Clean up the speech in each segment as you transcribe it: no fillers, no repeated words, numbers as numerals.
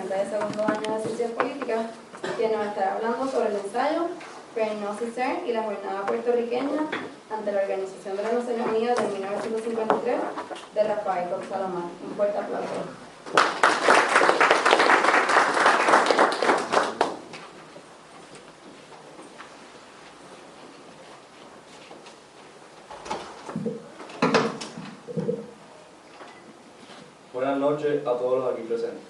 estudiante de segundo año de Ciencias Políticas, quien nos estará hablando sobre el ensayo Fernández y CERN y la jornada puertorriqueña ante la Organización de las Naciones Unidas de 1953 de Rafael Cox Salomar. Un fuerte aplauso. Buenas noches a todos los aquí presentes.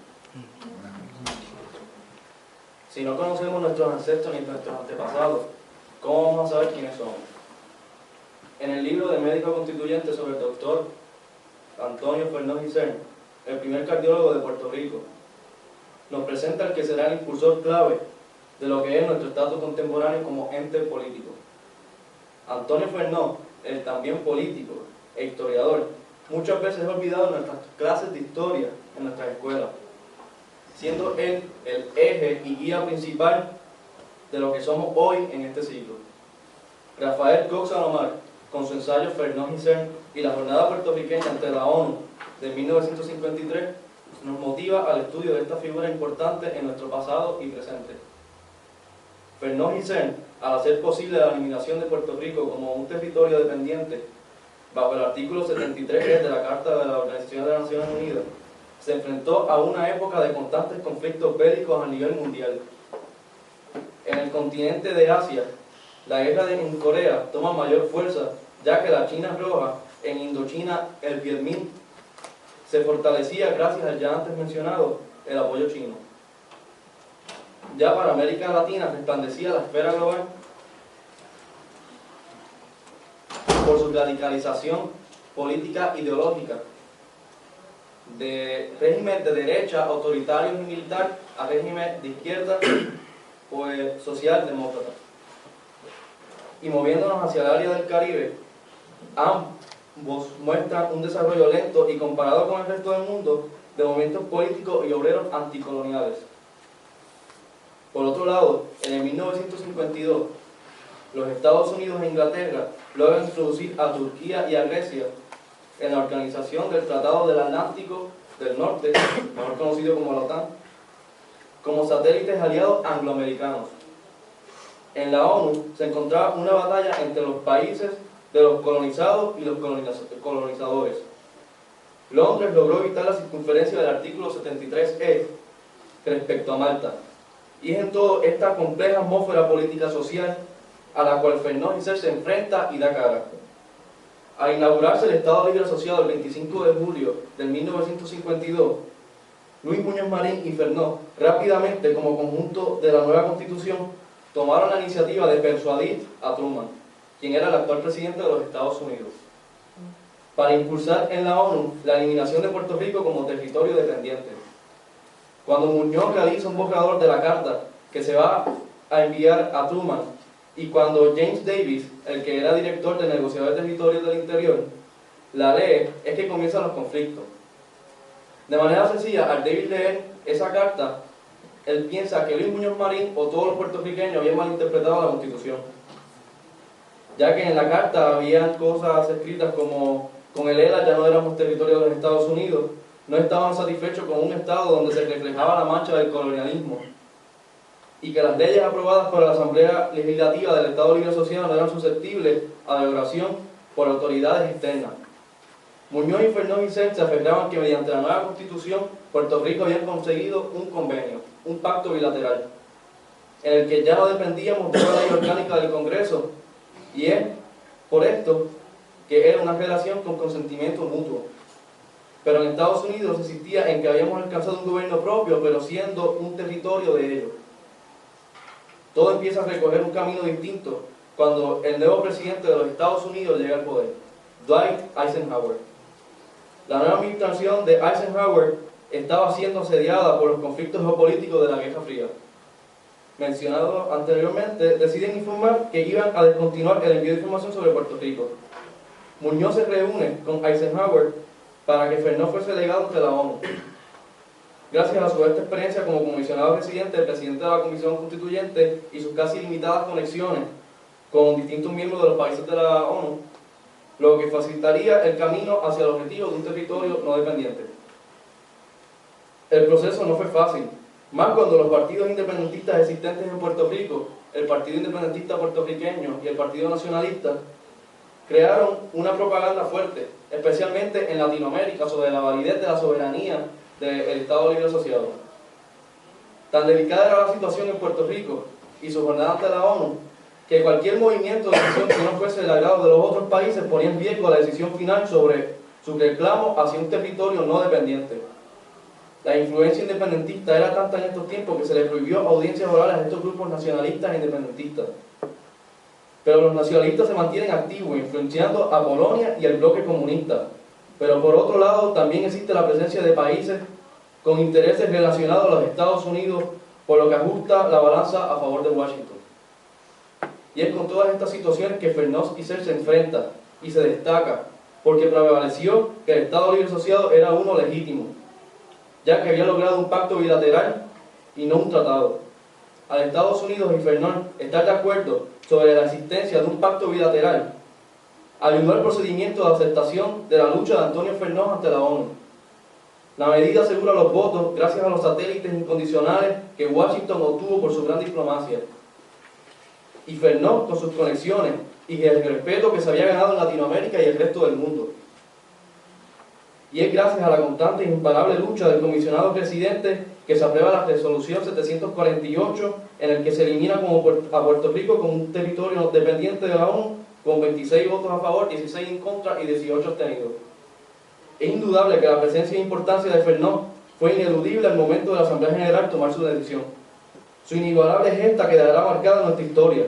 Si no conocemos nuestros ancestros ni nuestros antepasados, ¿cómo vamos a saber quiénes somos? En el libro de Médico Constituyente sobre el doctor Antonio Fernández y CERN, el primer cardiólogo de Puerto Rico, nos presenta el que será el impulsor clave de lo que es nuestro estatus contemporáneo como ente político. Antonio Fernández, el también político e historiador, muchas veces es olvidado en nuestras clases de historia en nuestras escuelas, siendo él el eje y guía principal de lo que somos hoy en este siglo. Rafael Cox Salomar, con su ensayo Fernández y CERN y la jornada puertorriqueña ante la ONU de 1953, nos motiva al estudio de esta figura importante en nuestro pasado y presente. Fernández y CERN, al hacer posible la eliminación de Puerto Rico como un territorio dependiente bajo el artículo 73 de la Carta de la Organización de las Naciones Unidas, se enfrentó a una época de constantes conflictos bélicos a nivel mundial. En el continente de Asia, la guerra en Corea toma mayor fuerza, ya que la China Roja, en Indochina, el Vietnam, se fortalecía gracias al ya antes mencionado, el apoyo chino. Ya para América Latina resplandecía la esfera global por su radicalización política ideológica, de régimen de derecha, autoritarios y militar, a régimen de izquierda, pues socialdemócrata. Y moviéndonos hacia el área del Caribe, ambos muestran un desarrollo lento y comparado con el resto del mundo, de movimientos políticos y obreros anticoloniales. Por otro lado, en el 1952, los Estados Unidos e Inglaterra logran introducir a Turquía y a Grecia en la organización del Tratado del Atlántico del Norte, mejor conocido como la OTAN, como satélites aliados angloamericanos. En la ONU se encontraba una batalla entre los países de los colonizados y los colonizadores. Londres logró evitar la circunferencia del artículo 73E respecto a Malta, y es en toda esta compleja atmósfera política social a la cual Fernández y CERN se enfrenta y da cara. Al inaugurarse el Estado Libre Asociado el 25 de julio de 1952, Luis Muñoz Marín y Fernández, rápidamente como conjunto de la nueva Constitución, tomaron la iniciativa de persuadir a Truman, quien era el actual presidente de los Estados Unidos, para impulsar en la ONU la eliminación de Puerto Rico como territorio dependiente. Cuando Muñoz realiza un borrador de la carta que se va a enviar a Truman, y cuando James Davis, el que era director del negociador de territorios del interior, la lee, es que comienzan los conflictos. De manera sencilla, al Davis leer esa carta, él piensa que Luis Muñoz Marín o todos los puertorriqueños habían malinterpretado la Constitución, ya que en la carta habían cosas escritas como: con el ELA ya no éramos territorio de los Estados Unidos, no estaban satisfechos con un Estado donde se reflejaba la mancha del colonialismo, y que las leyes aprobadas por la Asamblea Legislativa del Estado Libre Asociado no eran susceptibles a derogación por autoridades externas. Muñoz y Fernández y CERN se aferraban que mediante la nueva Constitución Puerto Rico había conseguido un convenio, un pacto bilateral, en el que ya no dependíamos de la ley orgánica del Congreso, y es por esto que era una relación con consentimiento mutuo. Pero en Estados Unidos se insistía en que habíamos alcanzado un gobierno propio, pero siendo un territorio de ellos. Todo empieza a recorrer un camino distinto cuando el nuevo presidente de los Estados Unidos llega al poder, Dwight Eisenhower. La nueva administración de Eisenhower estaba siendo asediada por los conflictos geopolíticos de la Guerra Fría. Mencionado anteriormente, deciden informar que iban a descontinuar el envío de información sobre Puerto Rico. Muñoz se reúne con Eisenhower para que Fernández fuese delegado ante la ONU. Gracias a su vasta experiencia como comisionado residente, el presidente de la Comisión Constituyente y sus casi limitadas conexiones con distintos miembros de los países de la ONU, lo que facilitaría el camino hacia el objetivo de un territorio no dependiente. El proceso no fue fácil, más cuando los partidos independentistas existentes en Puerto Rico, el Partido Independentista Puertorriqueño y el Partido Nacionalista, crearon una propaganda fuerte, especialmente en Latinoamérica, sobre la validez de la soberanía del Estado Libre Asociado. Tan delicada era la situación en Puerto Rico y su jornada ante la ONU, que cualquier movimiento de decisión que no fuese del agrado de los otros países ponía en riesgo la decisión final sobre su reclamo hacia un territorio no dependiente. La influencia independentista era tanta en estos tiempos que se le prohibió audiencias orales a estos grupos nacionalistas e independentistas. Pero los nacionalistas se mantienen activos, influenciando a Polonia y el bloque comunista. Pero por otro lado, también existe la presencia de países con intereses relacionados a los Estados Unidos, por lo que ajusta la balanza a favor de Washington. Y es con todas estas situaciones que Fernández Isern se enfrenta y se destaca, porque prevaleció que el Estado Libre Asociado era uno legítimo, ya que había logrado un pacto bilateral y no un tratado. Al Estados Unidos y Fernández estar de acuerdo sobre la existencia de un pacto bilateral ayudó al procedimiento de aceptación de la lucha de Antonio Fernández ante la ONU. La medida asegura los votos gracias a los satélites incondicionales que Washington obtuvo por su gran diplomacia, y Fernández con sus conexiones y el respeto que se había ganado en Latinoamérica y el resto del mundo. Y es gracias a la constante e imparable lucha del comisionado residente que se aprueba la resolución 748, en el que se elimina a Puerto Rico como un territorio dependiente de la ONU, con 26 votos a favor, 16 en contra y 18 abstenidos. Es indudable que la presencia e importancia de Fernández fue ineludible al momento de la Asamblea General tomar su decisión. Su inigualable gesta quedará marcada en nuestra historia.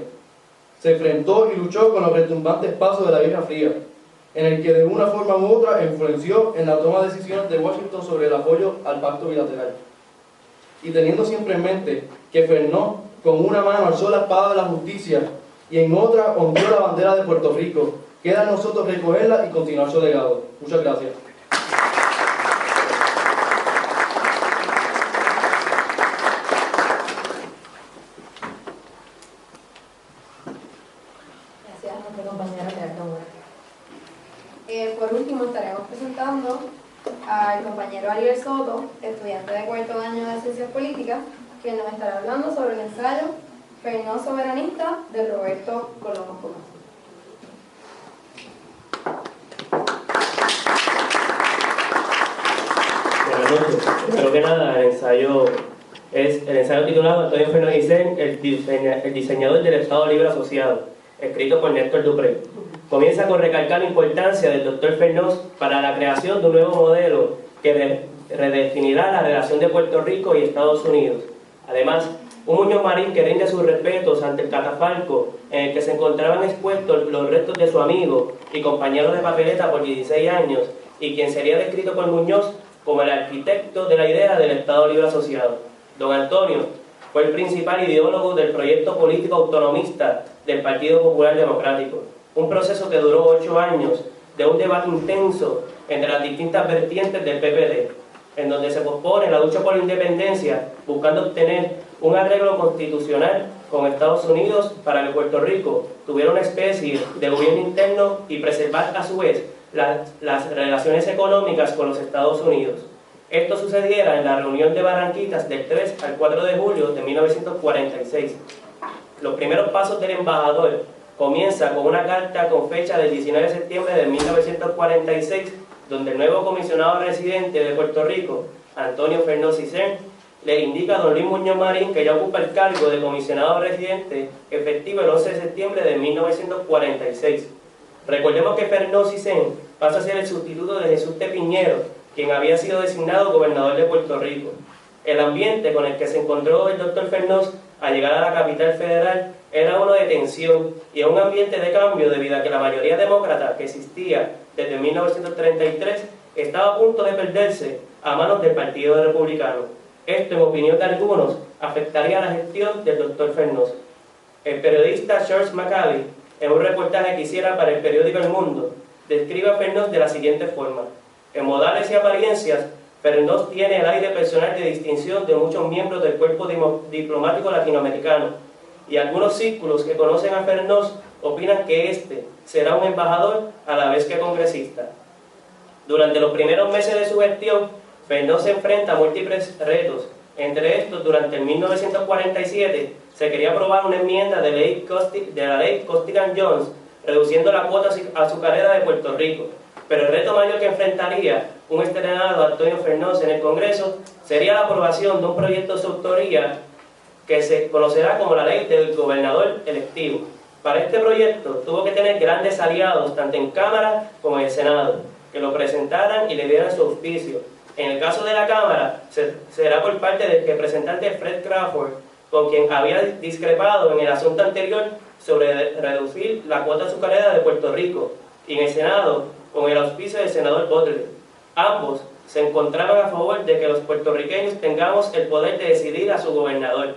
Se enfrentó y luchó con los retumbantes pasos de la Guerra Fría, en el que de una forma u otra influenció en la toma de decisiones de Washington sobre el apoyo al pacto bilateral. Y teniendo siempre en mente que Fernández con una mano alzó la espada de la justicia y en otra ondeó la bandera de Puerto Rico, queda a nosotros recogerla y continuar su legado. Muchas gracias. Gracias a nuestra compañera Gerardo Mora. Por último, estaremos presentando al compañero Ariel Soto, estudiante de cuarto año de Ciencias Políticas, quien nos estará hablando sobre el ensayo Fernández Soberanista de Roberto Colombo Pomar. Buenas noches. Primero que nada, el ensayo titulado Antonio Fernández Isern, el diseñador del Estado Libre Asociado, escrito por Néstor Dupré. Comienza con recalcar la importancia del Dr. Fernández para la creación de un nuevo modelo que redefinirá la relación de Puerto Rico y Estados Unidos. Además, un Muñoz Marín que rinde sus respetos ante el catafalco en el que se encontraban expuestos los restos de su amigo y compañero de papeleta por 16 años, y quien sería descrito por Muñoz como el arquitecto de la idea del Estado Libre Asociado. Don Antonio fue el principal ideólogo del proyecto político autonomista del Partido Popular Democrático, un proceso que duró 8 años de un debate intenso entre las distintas vertientes del PPD, en donde se pospone la lucha por la independencia, buscando obtener un arreglo constitucional con Estados Unidos para que Puerto Rico tuviera una especie de gobierno interno y preservar a su vez las relaciones económicas con los Estados Unidos. Esto sucediera en la reunión de Barranquitas del 3 al 4 de julio de 1946. Los primeros pasos del embajador comienza con una carta con fecha del 19 de septiembre de 1946, donde el nuevo comisionado residente de Puerto Rico, Antonio Fernández Isern, le indica a don Luis Muñoz Marín que ya ocupa el cargo de comisionado residente efectivo el 11 de septiembre de 1946. Recordemos que Fernández Isern pasa a ser el sustituto de Jesús T. Piñero, quien había sido designado gobernador de Puerto Rico. El ambiente con el que se encontró el doctor Fernández al llegar a la capital federal era uno de tensión y un ambiente de cambio debido a que la mayoría demócrata que existía desde 1933 estaba a punto de perderse a manos del Partido Republicano. Esto, en opinión de algunos, afectaría la gestión del doctor Fernández. El periodista Charles Macaulay, en un reportaje que hiciera para el periódico El Mundo, describe a Fernández de la siguiente forma: en modales y apariencias, Fernández tiene el aire personal de distinción de muchos miembros del cuerpo diplomático latinoamericano, y algunos círculos que conocen a Fernández opinan que este será un embajador a la vez que congresista. Durante los primeros meses de su gestión, Fernández se enfrenta a múltiples retos, Entre estos, durante el 1947 se quería aprobar una enmienda de la ley Costigan-Jones, reduciendo la cuota azucarera de Puerto Rico. Pero el reto mayor que enfrentaría un estrenado Antonio Fernández en el Congreso sería la aprobación de un proyecto de su autoría que se conocerá como la ley del gobernador electivo. Para este proyecto tuvo que tener grandes aliados, tanto en Cámara como en el Senado, que lo presentaran y le dieran su auspicio. En el caso de la Cámara, será por parte del representante Fred Crawford, con quien había discrepado en el asunto anterior sobre reducir la cuota azucarera de Puerto Rico, y en el Senado, con el auspicio del senador Butler. Ambos se encontraban a favor de que los puertorriqueños tengamos el poder de decidir a su gobernador.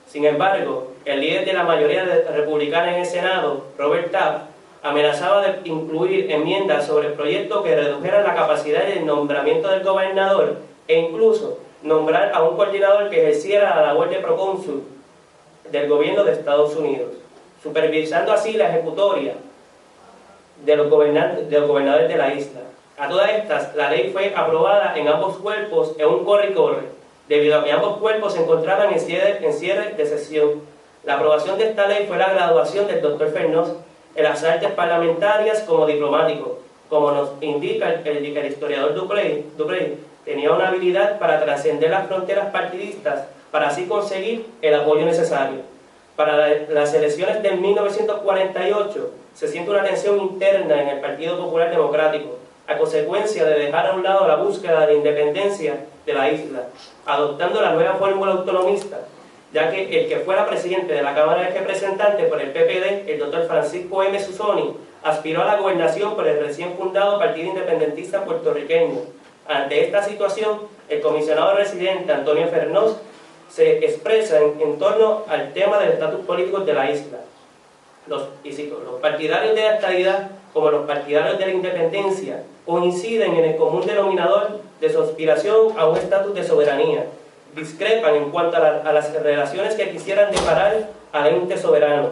Sin embargo, el líder de la mayoría republicana en el Senado, Robert Taft, amenazaba de incluir enmiendas sobre el proyecto que redujeran la capacidad de nombramiento del gobernador e incluso nombrar a un coordinador que ejerciera la labor de procónsul del gobierno de Estados Unidos, supervisando así la ejecutoria de los gobernadores de la isla. A todas estas, la ley fue aprobada en ambos cuerpos en un corre y corre, debido a que ambos cuerpos se encontraban en cierre de sesión. La aprobación de esta ley fue la graduación del Dr. Fernández en las artes parlamentarias como diplomático. Como nos indica el historiador Duprey, tenía una habilidad para trascender las fronteras partidistas para así conseguir el apoyo necesario. Para las elecciones de 1948 se siente una tensión interna en el Partido Popular Democrático, a consecuencia de dejar a un lado la búsqueda de independencia de la isla, adoptando la nueva fórmula autonomista, ya que el que fuera presidente de la Cámara de Representantes por el PPD, el doctor Francisco M. Susoni, aspiró a la gobernación por el recién fundado Partido Independentista Puertorriqueño. Ante esta situación, el comisionado residente Antonio Fernández se expresa en torno al tema del estatus político de la isla. Los partidarios de la estadidad, como los partidarios de la independencia, coinciden en el común denominador de su aspiración a un estatus de soberanía. Discrepan en cuanto a las relaciones que quisieran deparar al ente soberano,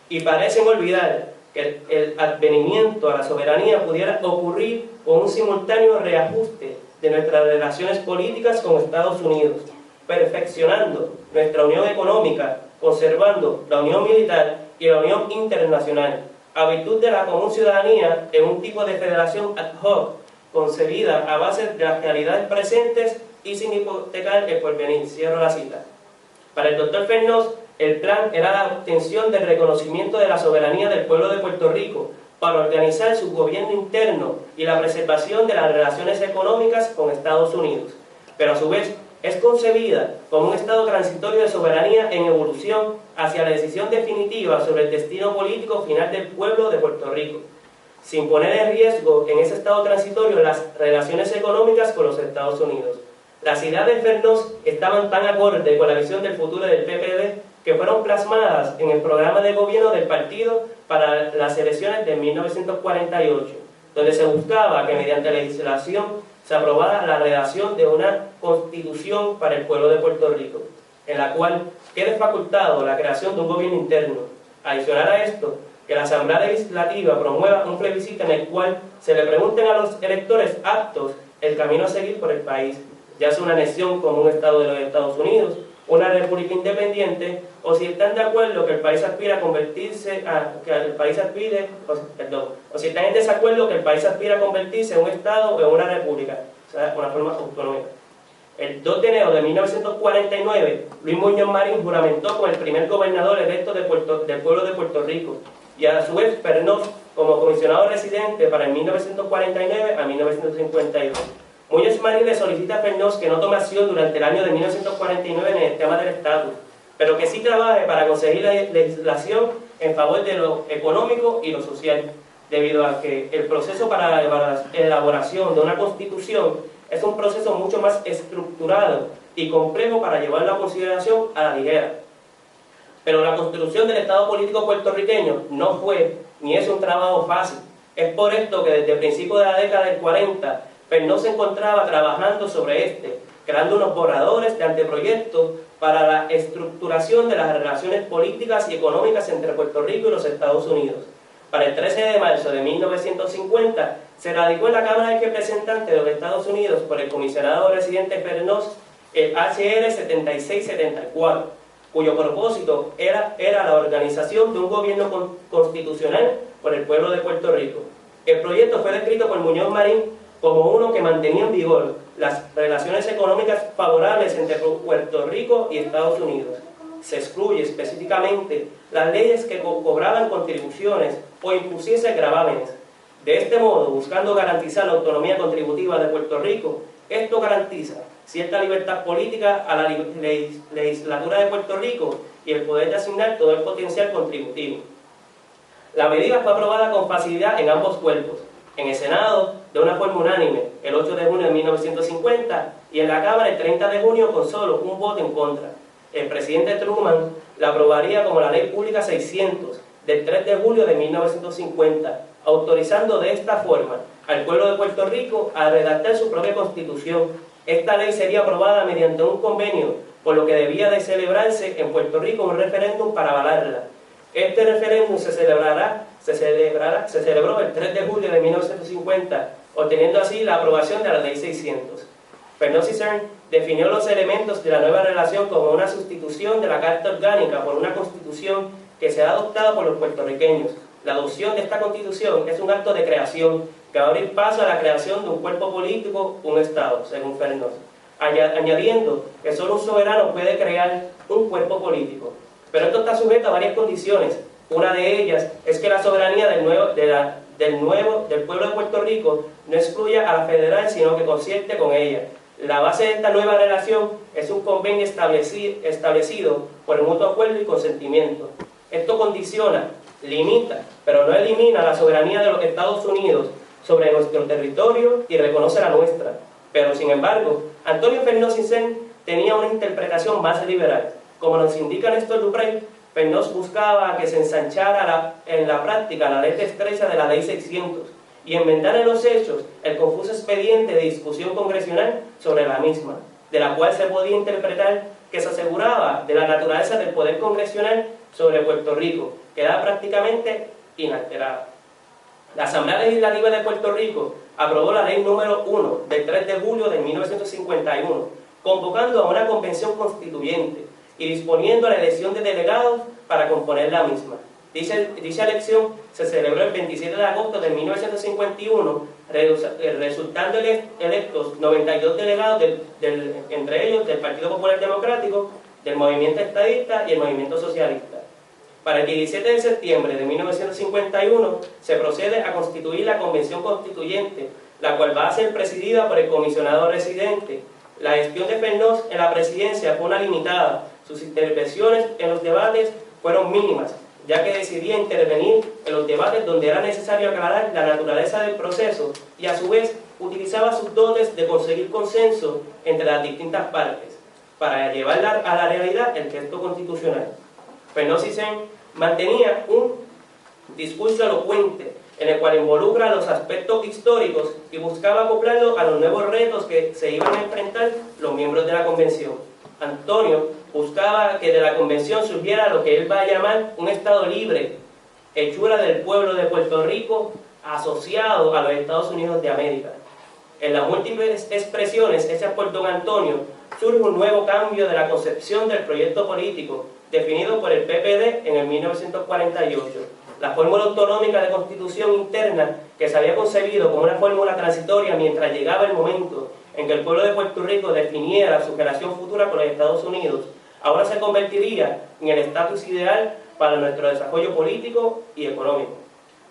y parecen olvidar que el advenimiento a la soberanía pudiera ocurrir con un simultáneo reajuste de nuestras relaciones políticas con Estados Unidos, perfeccionando nuestra unión económica, conservando la unión militar y la unión internacional, a virtud de la común ciudadanía en un tipo de federación ad hoc, concebida a base de las realidades presentes y sin hipotecar el porvenir. Cierro la cita. Para el doctor Fernández, el plan era la obtención del reconocimiento de la soberanía del pueblo de Puerto Rico para organizar su gobierno interno y la preservación de las relaciones económicas con Estados Unidos, pero a su vez es concebida como un estado transitorio de soberanía en evolución hacia la decisión definitiva sobre el destino político final del pueblo de Puerto Rico, sin poner en riesgo en ese estado transitorio las relaciones económicas con los Estados Unidos. Las ideas de Fernández estaban tan acorde con la visión del futuro del PPD que fueron plasmadas en el programa de gobierno del partido para las elecciones de 1948, donde se buscaba que mediante legislación se aprobara la redacción de una constitución para el pueblo de Puerto Rico, en la cual quede facultado la creación de un gobierno interno. Adicional a esto, que la Asamblea Legislativa promueva un plebiscito en el cual se le pregunten a los electores aptos el camino a seguir por el país, ya sea una nación como un estado de los Estados Unidos, una república independiente, o si están de acuerdo que el país aspira a convertirse o si están en desacuerdo que el país aspira a convertirse en un estado o en una república, o sea, una forma autonómica. El 2 de enero de 1949, Luis Muñoz Marín juramentó como el primer gobernador electo del pueblo de Puerto Rico, y a su vez Fernández como comisionado residente para el 1949 a 1952. Muñoz Marín le solicita a Fernández que no tome acción durante el año de 1949 en el tema del estatus, pero que sí trabaje para conseguir la legislación en favor de lo económico y lo social, debido a que el proceso para la elaboración de una constitución es un proceso mucho más estructurado y complejo para llevarlo a consideración a la ligera. Pero la construcción del Estado político puertorriqueño no fue ni es un trabajo fácil. Es por esto que desde el principio de la década del 40, Fernández se encontraba trabajando sobre este, creando unos borradores de anteproyectos para la estructuración de las relaciones políticas y económicas entre Puerto Rico y los Estados Unidos. Para el 13 de marzo de 1950, se radicó en la Cámara de Representantes de los Estados Unidos por el comisionado residente Fernández el HR 7674, cuyo propósito era la organización de un gobierno constitucional por el pueblo de Puerto Rico. El proyecto fue descrito por Muñoz Marín como uno que mantenía en vigor las relaciones económicas favorables entre Puerto Rico y Estados Unidos. Se excluye específicamente las leyes que cobraban contribuciones o impusiesen gravámenes. De este modo, buscando garantizar la autonomía contributiva de Puerto Rico, esto garantiza cierta libertad política a la legislatura de Puerto Rico y el poder de asignar todo el potencial contributivo. La medida fue aprobada con facilidad en ambos cuerpos, en el Senado de una forma unánime el 8 de junio de 1950 y en la Cámara el 30 de junio con solo un voto en contra. El presidente Truman la aprobaría como la Ley Pública 600 del 3 de julio de 1950, autorizando de esta forma al pueblo de Puerto Rico a redactar su propia constitución. Esta ley sería aprobada mediante un convenio, por lo que debía de celebrarse en Puerto Rico un referéndum para avalarla. Este referéndum se celebró el 3 de julio de 1950, obteniendo así la aprobación de la Ley 600. Fernós y Cern definió los elementos de la nueva relación como una sustitución de la Carta Orgánica por una Constitución que será adoptada por los puertorriqueños. La adopción de esta Constitución es un acto de creación que va a abrir paso a la creación de un cuerpo político, un Estado, según Fernós, añadiendo que solo un soberano puede crear un cuerpo político. Pero esto está sujeto a varias condiciones. Una de ellas es que la soberanía del pueblo de Puerto Rico no excluya a la federal, sino que concierte con ella. La base de esta nueva relación es un convenio establecido por el mutuo acuerdo y consentimiento. Esto condiciona, limita, pero no elimina la soberanía de los Estados Unidos sobre nuestro territorio y reconoce la nuestra. Pero, sin embargo, Antonio Fernós y Cern tenía una interpretación más liberal. Como nos indica Néstor Duprey, Fernós buscaba que se ensanchara en la práctica la letra estrecha de la Ley 600 y enmendar en los hechos el confuso expediente de discusión congresional sobre la misma, de la cual se podía interpretar que se aseguraba de la naturaleza del poder congresional sobre Puerto Rico, quedaba prácticamente inalterada. La Asamblea Legislativa de Puerto Rico aprobó la Ley número 1 del 3 de julio de 1951, convocando a una convención constituyente y disponiendo la elección de delegados para componer la misma. Dicha elección se celebró el 27 de agosto de 1951, resultando electos 92 delegados, entre ellos del Partido Popular Democrático, del Movimiento Estadista y el Movimiento Socialista. Para el 17 de septiembre de 1951 se procede a constituir la Convención Constituyente, la cual va a ser presidida por el comisionado residente. La gestión de Fernós en la presidencia fue una limitada. Sus intervenciones en los debates fueron mínimas, ya que decidía intervenir en los debates donde era necesario aclarar la naturaleza del proceso y a su vez utilizaba sus dotes de conseguir consenso entre las distintas partes para llevar a la realidad el texto constitucional. Fernós y Cern mantenía un discurso elocuente en el cual involucra los aspectos históricos y buscaba acoplarlo a los nuevos retos que se iban a enfrentar los miembros de la convención. Antonio buscaba que de la convención surgiera lo que él va a llamar un Estado libre, hechura del pueblo de Puerto Rico asociado a los Estados Unidos de América. En las múltiples expresiones hechas por don Antonio surge un nuevo cambio de la concepción del proyecto político definido por el PPD en el 1948. La fórmula autonómica de constitución interna que se había concebido como una fórmula transitoria mientras llegaba el momento en que el pueblo de Puerto Rico definiera su relación futura con los Estados Unidos, ahora se convertiría en el estatus ideal para nuestro desarrollo político y económico.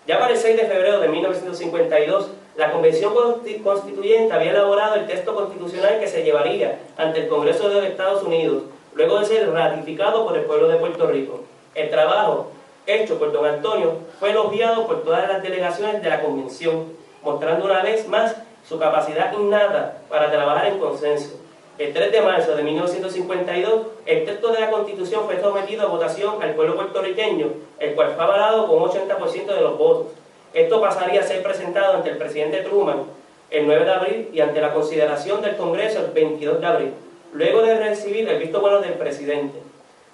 Ya para el 6 de febrero de 1952, la Convención Constituyente había elaborado el texto constitucional que se llevaría ante el Congreso de los Estados Unidos, luego de ser ratificado por el pueblo de Puerto Rico. El trabajo hecho por don Antonio fue elogiado por todas las delegaciones de la Convención, mostrando una vez más su capacidad innata para trabajar en consenso. El 3 de marzo de 1952, el texto de la Constitución fue sometido a votación al pueblo puertorriqueño, el cual fue avalado con un 80% de los votos. Esto pasaría a ser presentado ante el presidente Truman el 9 de abril y ante la consideración del Congreso el 22 de abril, luego de recibir el visto bueno del presidente.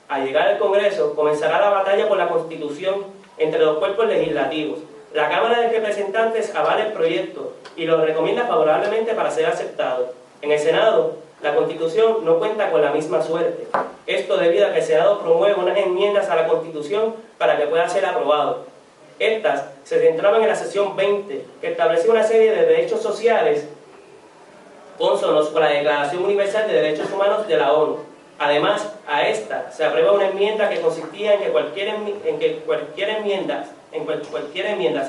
Al llegar al Congreso, comenzará la batalla por la Constitución entre los cuerpos legislativos. La Cámara de Representantes avala el proyecto y lo recomienda favorablemente para ser aceptado. En el Senado, La Constitución no cuenta con la misma suerte. Esto debido a que el Senado promueve unas enmiendas a la Constitución para que pueda ser aprobado. Estas se centraban en la sección 20, que establecía una serie de derechos sociales consonos con la Declaración Universal de Derechos Humanos de la ONU. Además, a esta se aprueba una enmienda que consistía en que cualquier enmiendas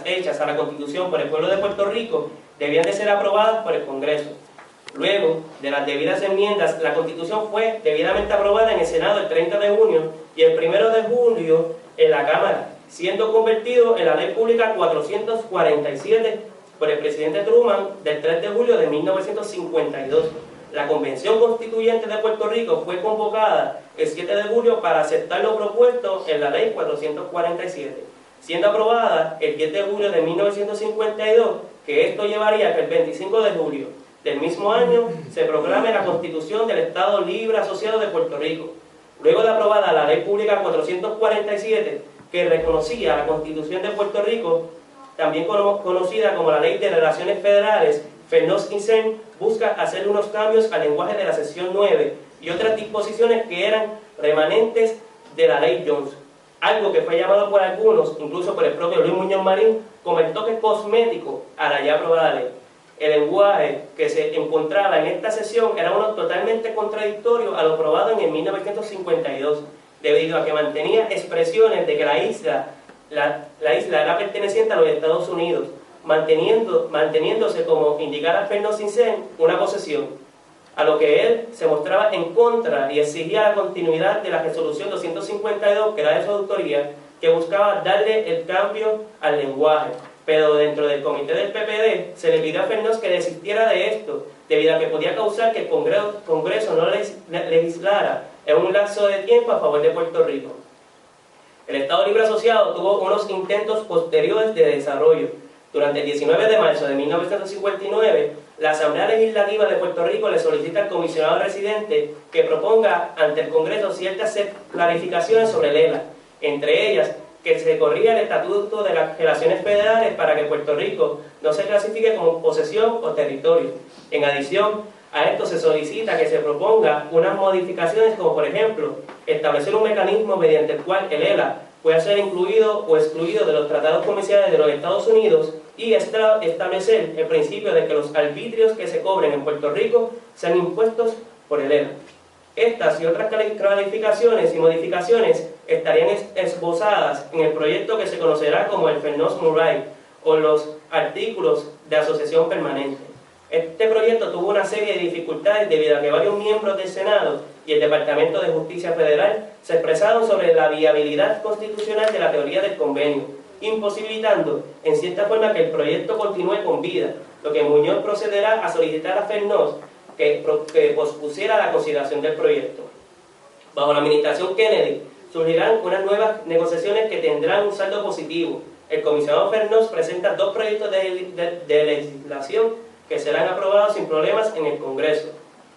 hechas a la Constitución por el pueblo de Puerto Rico debían de ser aprobadas por el Congreso. Luego de las debidas enmiendas, la Constitución fue debidamente aprobada en el Senado el 30 de junio y el 1 de julio en la Cámara, siendo convertido en la Ley Pública 447 por el presidente Truman del 3 de julio de 1952. La Convención Constituyente de Puerto Rico fue convocada el 7 de julio para aceptar lo propuesto en la Ley 447, siendo aprobada el 10 de julio de 1952, que esto llevaría a que el 25 de julio del mismo año se proclame la Constitución del Estado Libre Asociado de Puerto Rico. Luego de aprobada la Ley Pública 447, que reconocía la Constitución de Puerto Rico, también conocida como la Ley de Relaciones Federales, Fennos-Insén busca hacer unos cambios al lenguaje de la sección 9 y otras disposiciones que eran remanentes de la Ley Jones. Algo que fue llamado por algunos, incluso por el propio Luis Muñoz Marín, como el toque cosmético a la ya aprobada ley. El lenguaje que se encontraba en esta sesión era uno totalmente contradictorio a lo aprobado en el 1952, debido a que mantenía expresiones de que la isla era perteneciente a los Estados Unidos, manteniéndose, como indicara Fennos-Insén, una posesión, a lo que él se mostraba en contra y exigía la continuidad de la resolución 252, que era de su autoría, que buscaba darle el cambio al lenguaje. Pero dentro del comité del PPD se le pidió a Fennos que desistiera de esto, debido a que podía causar que el Congreso no legislara en un lapso de tiempo a favor de Puerto Rico. El Estado Libre Asociado tuvo unos intentos posteriores de desarrollo. Durante el 19 de marzo de 1959, la Asamblea Legislativa de Puerto Rico le solicita al comisionado residente que proponga ante el Congreso ciertas clarificaciones sobre el ELA, entre ellas que se corría el Estatuto de las Relaciones Federales para que Puerto Rico no se clasifique como posesión o territorio. En adición a esto, se solicita que se proponga unas modificaciones como, por ejemplo, establecer un mecanismo mediante el cual el ELA pueda ser incluido o excluido de los tratados comerciales de los Estados Unidos y establecer el principio de que los arbitrios que se cobren en Puerto Rico sean impuestos por el ELA. Estas y otras clarificaciones y modificaciones estarían esbozadas en el proyecto que se conocerá como el Fennos-Murray o los artículos de asociación permanente. Este proyecto tuvo una serie de dificultades debido a que varios miembros del Senado y el Departamento de Justicia Federal se expresaron sobre la viabilidad constitucional de la teoría del convenio, imposibilitando en cierta forma que el proyecto continúe con vida, lo que Muñoz procederá a solicitar a Fennos que pospusiera la consideración del proyecto. Bajo la administración Kennedy surgirán unas nuevas negociaciones que tendrán un saldo positivo. El comisionado Fennos presenta dos proyectos de legislación que serán aprobados sin problemas en el Congreso.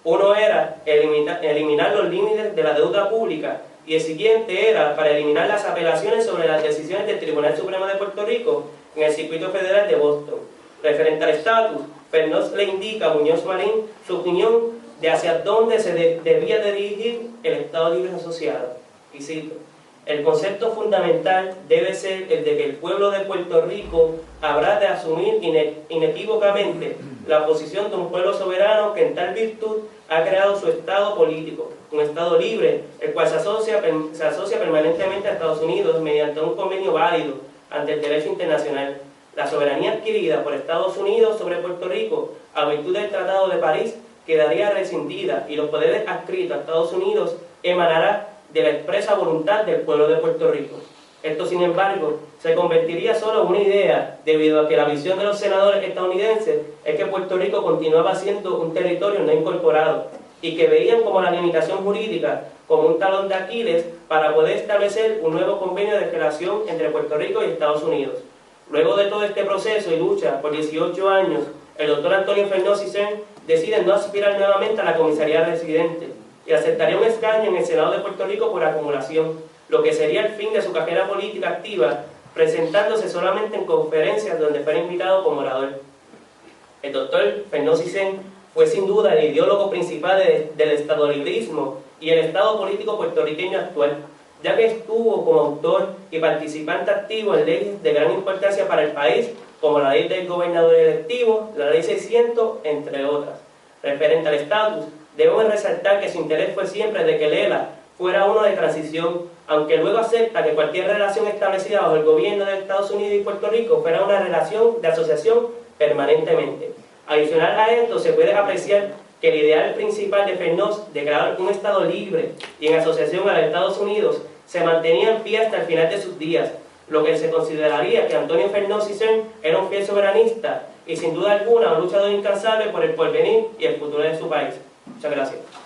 Uno era eliminar los límites de la deuda pública y el siguiente era para eliminar las apelaciones sobre las decisiones del Tribunal Supremo de Puerto Rico en el Circuito Federal de Boston. Referente al estatus, Fennos le indica a Muñoz Marín su opinión de hacia dónde se debía dirigir el Estado Libre Asociado. Y cito: el concepto fundamental debe ser el de que el pueblo de Puerto Rico habrá de asumir inequívocamente la posición de un pueblo soberano que en tal virtud ha creado su Estado político, un Estado libre, el cual se asocia permanentemente a Estados Unidos mediante un convenio válido ante el derecho internacional. La soberanía adquirida por Estados Unidos sobre Puerto Rico a virtud del Tratado de París quedaría rescindida y los poderes adscritos a Estados Unidos emanará de la expresa voluntad del pueblo de Puerto Rico. Esto, sin embargo, se convertiría solo en una idea, debido a que la visión de los senadores estadounidenses es que Puerto Rico continuaba siendo un territorio no incorporado y que veían como la limitación jurídica como un talón de Aquiles para poder establecer un nuevo convenio de relación entre Puerto Rico y Estados Unidos. Luego de todo este proceso y lucha por 18 años, el doctor Antonio Fennos-Insén decide no aspirar nuevamente a la comisaría residente y aceptaría un escaño en el Senado de Puerto Rico por acumulación, lo que sería el fin de su carrera política activa, presentándose solamente en conferencias donde fuera invitado como orador. El doctor Fennos-Insén fue sin duda el ideólogo principal del estadolibrismo y el estado político puertorriqueño actual, ya que estuvo como autor y participante activo en leyes de gran importancia para el país, como la ley del gobernador electivo, la ley 600, entre otras. Referente al estatus, debemos resaltar que su interés fue siempre de que el ELA fuera uno de transición, aunque luego acepta que cualquier relación establecida bajo el gobierno de Estados Unidos y Puerto Rico fuera una relación de asociación permanentemente. Adicional a esto, se puede apreciar que el ideal principal de Fenoz de crear un Estado libre y en asociación a los Estados Unidos se mantenía en pie hasta el final de sus días, lo que se consideraría que Antonio Fenoz Isern era un fiel soberanista y sin duda alguna un luchador incansable por el porvenir y el futuro de su país. Muchas gracias.